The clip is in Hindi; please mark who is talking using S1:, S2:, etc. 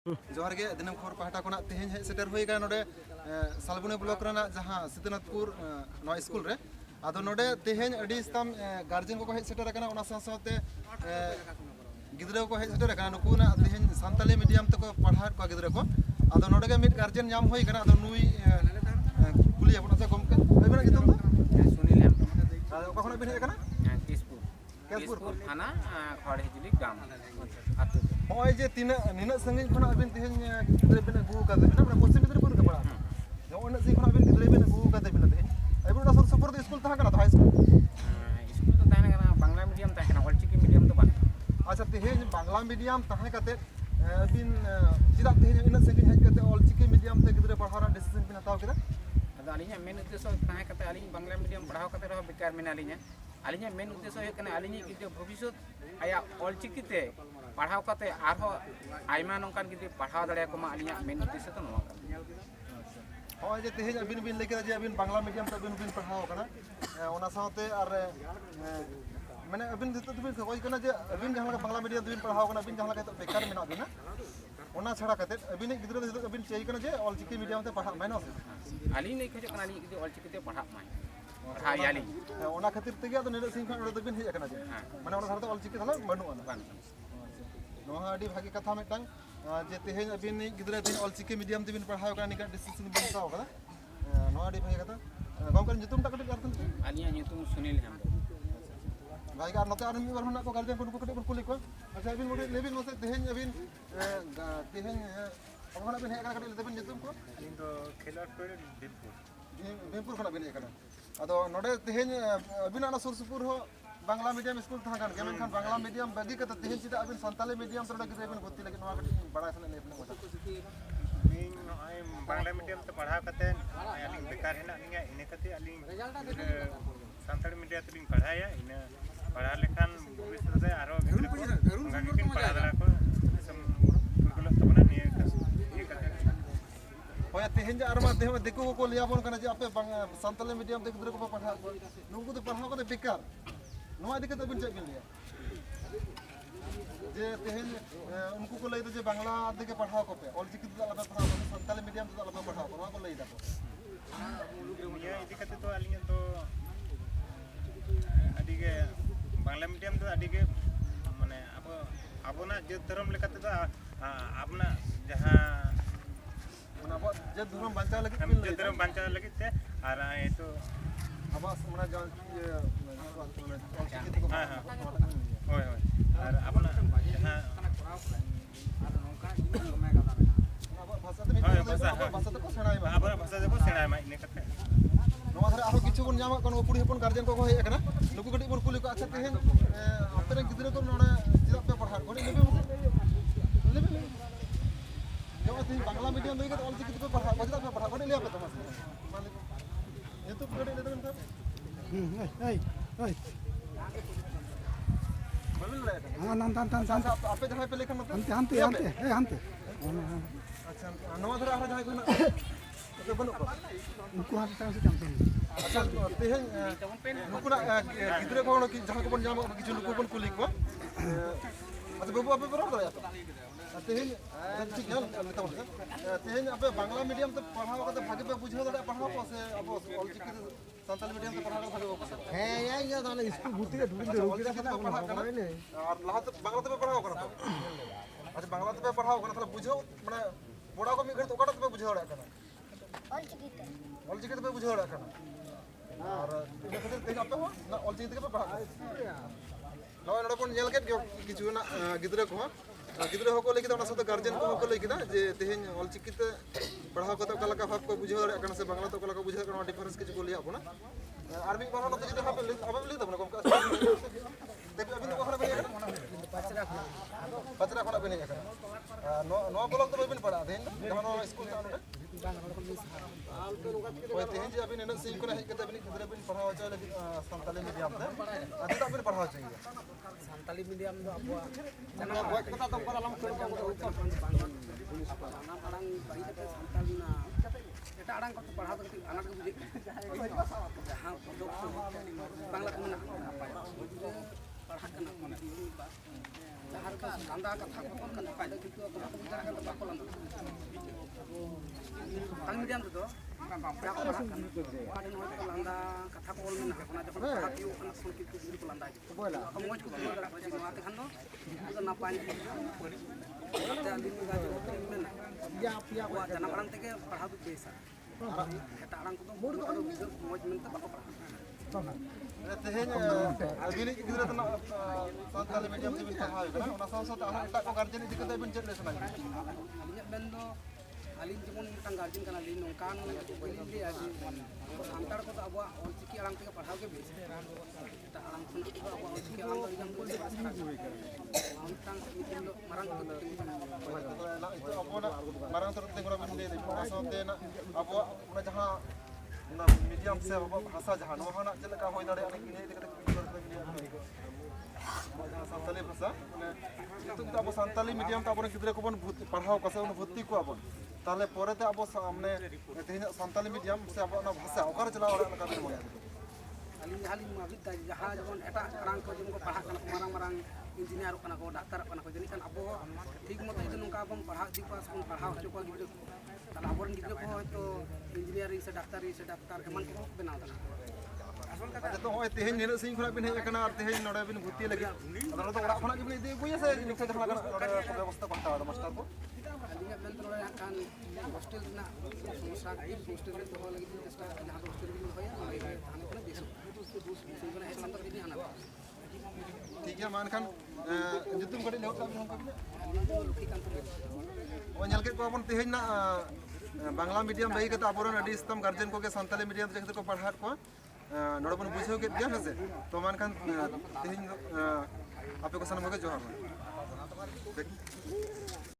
S1: जोहार गे दिनम खबर पाहटा कोना तेहें हेज सेटर होई गा नोडे सालबुनी ब्लॉक रेना जहां सिद्धनाथपुर नो स्कूल रे आदो नोडे तेहें अडी इस्ताम गार्जियन को हेज सेटर कना ओना साथे गिदरा को हेज सेटर कना नुकुना तेहें सान्ताली मीडियम तक पढ़ात को गिदरा को आदो नोडे गे मिट गार्जियन नाम होई कना आदो नुई कुली अपन से गमके बेबना गितम
S2: सुनील हम
S1: आदो कखनो बिन हेज कना
S2: केसपुर थाना खड़ हिजली गाम आतु
S1: होय जे तीन निना संगिन खना अबिन तेहें गिदरा बिन गु का देना माने पश्चिम मीदपुर के पड़ा जो ओना से खना अबिन गिदरा बिन गु का देना तेहें एबुडा सर सुपर स्कूल तहा कना हाई स्कूल
S2: तो ताहना कना बांग्ला मीडियम ताहना ऑलचिकी मीडियम तो बा
S1: अच्छा तेहें बांग्ला मीडियम तहा कते अबिन चिदा तेहें इना संगिन हेज कते ऑलचिकी मीडियम ते गिदरा पढ़ाना डिसीजन बिन हताव केदा
S2: अदो अलिኛ मेन उद्देश्य ताहे कते अलिñ बांग्ला मीडियम पढ़ाव कते रह बेकार मेना अलिñ अलिñ मेन उद्देश्य है कने अलिñ गिदे भविष्यत आया ऑलचिकी ते पढ़ाव कते आरो आयमा नोंकान गिदे पढ़ाव दाड़े को मा अलिñ मेन उद्देश्य तो नोवा
S1: होय जे तेहें अबिन बिन लेके जे अबिन बांग्ला मीडियम ते अबिन बिन पढ़ाव कना ओना साथे आर माने अबिन जतो बिन होय कना जे अबिन जहां बांग्ला मीडियम बिन पढ़ाव कना अबिन जहां कते बेकार मेना बिना ओना छड़ा कते अबिन गिदरा जतो अबिन चाहि कना जे ऑलचिकी मीडियम ते पढ़ा मैनो
S2: अलिñ नहीं खोज कना अलिñ गिदे ऑलचिकी ते पढ़ा माय पढ़ा याली
S1: ओना खातिर तेगे अदो निना सिंह खान ओडे बिन हेज कना जे माने ओना धारते ऑलचिकी थाला बनुआ
S2: बान
S1: नोहा अडी भागी कथा मिटांग जे तेहें अबिन गिदरा तेहें ऑलचिकी मीडियम ते बिन पढ़ाव कना निका डिसीजन बिन हताव कदा नोहा अडी भागी कथा गमकन जुतुम टा कटे अर्थन
S2: अलिñ nyutum सुनील हम
S1: भाई का नते आदमी बार होना को गार्जियन को कटे को कुली को अच्छा अबिन मोटे लेबिन मसे तेहें अबिन तेहें अबना बिन हेज कना कटे लेबिन जुतुम को
S3: इन तो खेला पर
S1: भीमपुर खना बिन हेज कना आदो नोडे तेहें अबिन आना सुर सुपुर हो बांग्ला मीडियम स्कूल तहा कान के मेनखान बांग्ला मीडियम बगी कते तेहें चिदा अबिन सान्ताली मीडियम तोडा गिदरा बिन भर्ती लगे नोआ कटे बड़ा सने लेबिन मता
S3: इन बांग्ला मीडियम तो पढ़ा करते अलिंग बेकार है ना अलिंग इने करते अलिंग संताली मीडियम तो पढ़ाया इन पढ़ा लेखान भविष्य रे आरो गिदरा पढ़ा दरा को सम कुलकुल तबना निये करते
S1: होय तेहें जे आरमा देह में देखो को लिया बोन कना जे आपे सान्ताली मीडियम ते गिदरा को पढ़ा नुकु तो पढ़ाव कते बेकार नोआ दिके तो बिन जे बिन लिया जे तेहें उनको को लई दे जे बांग्ला दिके पढ़ाव को पे ऑलचिकी तो अलग पढ़ाव सान्ताली मीडियम तो अलग पढ़ाव नोआ को लई दा
S3: ये इदी करते तो अलिंग तो अडिगे बांग्ला मीडियम तो अडिगे माने अबना जे धर्म लेकाते तो आपना जहां
S1: अब जे धर्म बांचा लगे
S3: जे धर्म बांचा लगे ते आर ए तो
S1: अब मना जा ऑलचिकी को
S3: हां हां होय होय आर अपना जहां
S1: भाषा ते भाषा ते को सेणाय बा
S3: आबर भाषा देखो सेणाय मा इने करते
S1: नोआ धरे आरो किछु बन जामा कोन कुड़ी हपन गार्जियन को हेज कना नुकु कटी बन कुली को अच्छा तेहें अपने गिदरा को नोना जिदा पे पढ़ा कोनी लेबे लेबे जो तेहें बांग्ला मीडियम देके ऑलचिकी पे पढ़ा बजदा पे पढ़ा कोनी लिया पे तमास ये तो कटे ले देन बोलिन ले
S4: तान
S1: आपे जहां पे लेखन मतलब
S4: हंते
S1: अच्छा नोआ धरे आरो जहां कोना तो बनु को
S4: उनको हाथ से जानते हैं
S1: अच्छा तेहें नुकुना गिदरा को कि जहां को बन जामा किछु नुकु बन कुली को अच्छा बाबू आपे बराबर दया तेहें ठीक है लेता हूं तेहें आपे बांग्ला मीडियम ते पढ़ाव कते भागे पे बुझाव दड़ा पढ़ाव को से अब ऑलचिकी सान्ताली मीडियम ते पढ़ाव भागे को
S4: है या ताले स्कूल भर्ती के ढूंढ दे
S1: ऑलचिकी ते पढ़ाव कना और लहा ते बांग्ला ते पढ़ाव कना अच्छा बांग्ला ते पढ़ाव कना ताले बुझो माने बड़ा को मी घर तो ओटा ते बुझाव दड़ा कना ऑलचिकी ते बुझाव दड़ा कना और इन खातिर तेज आपे हो ना ऑलचिकी ते पढ़ाव नोय नोडे बन नेल के किछु ना गिदरा को गिदरा हो को लेके ओना साथे गार्जियन को को लेके जे तेहें ऑलचिकी ते पढ़ाव कते कलका भाव को बुझाव दड़ा कना से बांग्ला तो कलका बुझाव कना डिफरेंस किछु को लिया अपना आर्मी बार होना तो जे हापे ले तब को देखो अभी को खरा बने पचरा खरा बने नो ब्लॉक तो बिन पढ़ा देन जहां स्कूल ता नोडे ओए तेहें जे अभी नन सिंह को हेज कते अभी गिदरा बिन पढ़ाव चाहिए लगी सान्ताली मीडियम ते अभी तो अभी पढ़ाव चाहिए
S2: सान्ताली मीडियम दो अबवा
S1: जना गोय कथा तो पर आलम कर
S2: नाम आड़ांग बाई कते सान्ताल ना एटा आड़ांग को पढ़ा तो अनाट को बुझे जहां बांग्ला को ना पढ़ा करना
S5: ᱡᱟᱦᱟᱸ ᱞᱮᱠᱟ ᱞᱟᱸᱫᱟ ᱠᱟᱛᱷᱟ ᱠᱚ ᱚᱞ ᱠᱟᱱᱟ ᱚᱸᱰᱮ ᱠᱤᱱᱛᱩ ᱟᱠᱚ ᱵᱟᱠᱚ ᱵᱩᱡᱽ ᱫᱟᱲᱮᱭᱟᱜ ᱠᱟᱱ ᱛᱮ ᱵᱟᱠᱚ ᱞᱟᱸᱫᱟ ᱵᱟᱝ ᱢᱤᱰᱤᱭᱟᱢ ᱨᱮᱫᱚ ᱡᱟᱦᱟᱸ ᱠᱚ ᱯᱟᱲᱦᱟᱜ ᱠᱟᱱᱟ ᱚᱠᱟ ᱴᱷᱮᱱ ᱦᱚᱭᱛᱳ ᱞᱟᱸᱫᱟ ᱠᱟᱛᱷᱟ ᱠᱚ ᱚᱞ ᱢᱮᱱᱟᱜᱼᱟ ᱚᱱᱟ ᱡᱚᱠᱷᱚᱱ ᱯᱟᱲᱦᱟᱣ ᱦᱩᱭᱩᱜ ᱠᱟᱱᱟ ᱛᱚᱠᱷᱚᱱ ᱠᱤᱱᱛᱩ ᱜᱤᱫᱽᱨᱟᱹ ᱠᱚ ᱞᱟᱸᱫᱟᱭ ᱟᱠᱚ ᱢᱚᱡᱽ ᱠᱚ ᱵᱩᱡᱷᱟᱹᱣ ᱫᱟᱲᱮᱭᱟᱜ ᱠᱟᱱᱟ ᱡᱮ ᱱᱚᱣᱟ ᱛᱮᱠᱷᱟᱱ ᱫᱚ ᱱᱟᱯᱟᱭ ᱚᱱᱟᱛᱮ ᱟᱹᱞᱤᱧ ᱡᱚᱛᱚᱞᱤᱧ ᱢᱮᱱᱟ ᱟᱵᱚᱣᱟᱜ ᱡᱟᱱᱟᱢ ᱟᱲᱟᱝ ᱛᱮᱜᱮ ᱯᱟᱲᱦᱟᱣ ᱫᱚ ᱵᱮᱥᱟ ᱮᱴᱟᱜ ᱟᱲᱟᱝ ᱠᱚᱫᱚ ᱢᱚᱡᱽ ᱢᱮᱱᱛᱮ ᱵᱟᱠᱚ ᱯᱟᱲᱦᱟᱜᱼᱟ
S1: तेहेन अबिनी गिद्रा तना सानताली मीडियम ते बिन पढ़ाव कना ओना साव साथ आहा एटा को गार्जियन इदि कते बिन चेक ले सना
S5: अलिᱧᱟᱜ ᱢᱮᱱ ᱫᱚ ᱟᱹᱞᱤᱧ ᱡᱮᱢᱚᱱ ᱢᱤᱫᱴᱟᱝ ᱜᱟᱨᱡᱮᱱ ᱠᱟᱱᱟᱞᱤᱧ ᱱᱚᱝᱠᱟᱱ ᱵᱟᱹᱞᱤᱧ ᱞᱟᱹᱭᱟ ᱡᱮ ᱟᱵᱚ ᱥᱟᱱᱛᱟᱲ ᱠᱚᱫᱚ ᱟᱵᱚᱣᱟᱜ ᱚᱞᱪᱤᱠᱤ ᱟᱲᱟᱝ ᱛᱮᱜᱮ ᱯᱟᱲᱦᱟᱣ ᱜᱮ ᱵᱮᱥ ᱮᱴᱟᱜ ᱟᱲᱟᱝ ᱠᱷᱚᱱ ᱫᱚ ᱟᱵᱚᱣᱟᱜ ᱚᱞᱪᱤᱠᱤ ᱟᱲᱟᱝ ᱫᱚ ᱟᱹᱰᱤᱜᱟᱱ ᱵᱚᱱ ᱢᱤᱫᱴᱟᱝ ᱧᱩᱛᱩᱢ ᱫᱚ ᱢᱟᱨᱟᱝ
S1: itu apa marang terus tengok rabin de ona saute na abo ona jaha ona medium se abo bahasa jaha no hana jelaka hoy dare ani kini de santali bahasa itu kita abo santali medium ta abo gidra ko bon पढ़ाव kase ona bhurti ko abo তাহলে পরেতে abo সামনে তেহিনা santali medium se abo ona bhasa okar chala ora laka de moya
S5: aling haling mabit da jaha jemon eta aᱲᱟᱝ ko jemon ko pahak kana marang-marang engineer kana ko doctor kana ko jani kan abo ठीक मतो itu nungka bong पढ़ा दी पास bong पढ़ाव hocho ko gidra ताला aboren gidra ko hoyto engineering से डाक्टर एमन को बनाव दा
S1: अच्छा तो होय तेहेन निर सिंह खना बिन हे कना तेहेन नडे बिन भर्ती लगी अदर तो ओड़ा खना के बिन दे गुया से निकसे जखना का व्यवस्था करता है मास्टर को
S5: aling men to ora kan hostel na समस्या के hostel रे तो लगी चेष्टा जहां hostel रे होया थाने को देश से बना है संतर दिनी आना
S1: ठीक है मान खान जुतुम कड़ी लेवट हम को
S5: लुकी kan
S1: ओ नेल के को अपन तेहेन ना बांग्ला मीडियम बही के अबरन अडी स्तम गार्जियन को के संताली मीडियम जखते को पढ़ात को नोड़ बन बुझो के दिया है से तो मान खान तेहेन आपे को सनम के जोहार